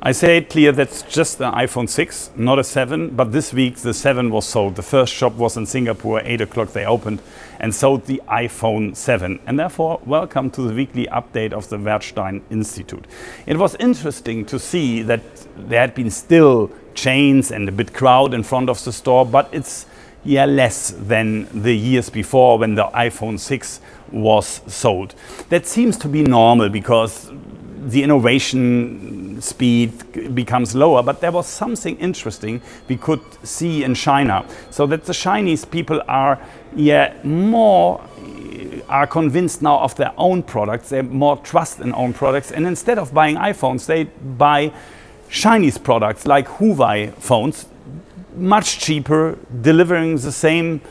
I say it clear, that's just the iPhone 6, not a 7, but this week the 7 was sold. The first shop was in Singapore, 8 o'clock they opened and sold the iPhone 7. And therefore, welcome to the weekly update of the Werthstein Institute. It was interesting to see that there had been still chains and a bit crowd in front of the store, but it's less than the years before when the iPhone 6 was sold. That seems to be normal because the innovation speed becomes lower, but there was something interesting we could see in China. So that the Chinese people are convinced now of their own products, they have more trust in own products, and instead of buying iPhones, they buy Chinese products like Huawei phones, much cheaper, delivering the same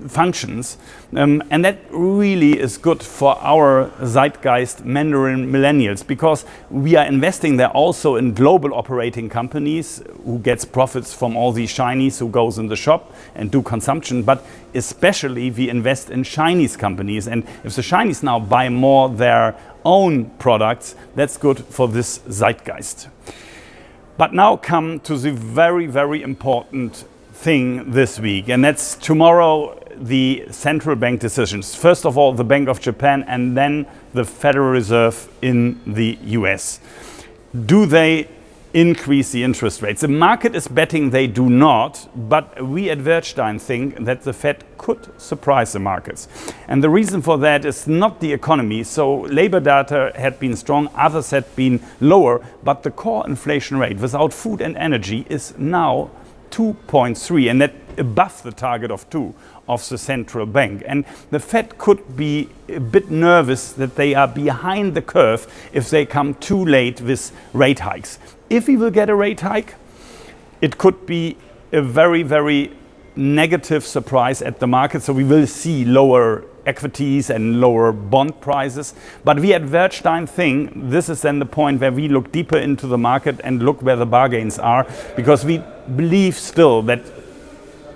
functions, and that really is good for our zeitgeist Mandarin millennials, because we are investing there also in global operating companies who gets profits from all these Chinese who goes in the shop and do consumption, but especially we invest in Chinese companies, and if the Chinese now buy more their own products, that's good for this zeitgeist. But now come to the very, very important thing this week, and that's tomorrow the central bank decisions. First of all, the Bank of Japan and then the Federal Reserve in the US. Do they increase the interest rates? The market is betting they do not, but we at Werthstein think that the Fed could surprise the markets. And the reason for that is not the economy. So labor data had been strong, others had been lower, but the core inflation rate without food and energy is now 2.3, and that above the target of 2 of the central bank. And the Fed could be a bit nervous that they are behind the curve if they come too late with rate hikes. If we will get a rate hike, it could be a very, very negative surprise at the market. So we will see lower equities and lower bond prices. But we at Werthstein think this is then the point where we look deeper into the market and look where the bargains are, because we believe still that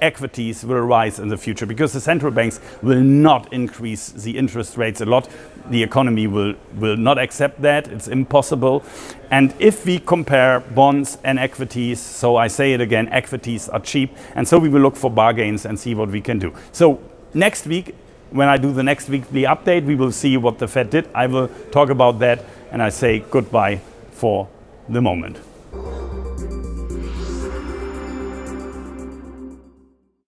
equities will rise in the future, because the central banks will not increase the interest rates a lot. The economy will not accept that. It's impossible. And if we compare bonds and equities, so I say it again, equities are cheap, and so we will look for bargains and see what we can do. So next week, when I do the next weekly update, we will see what the Fed did. I will talk about that, and I say goodbye for the moment.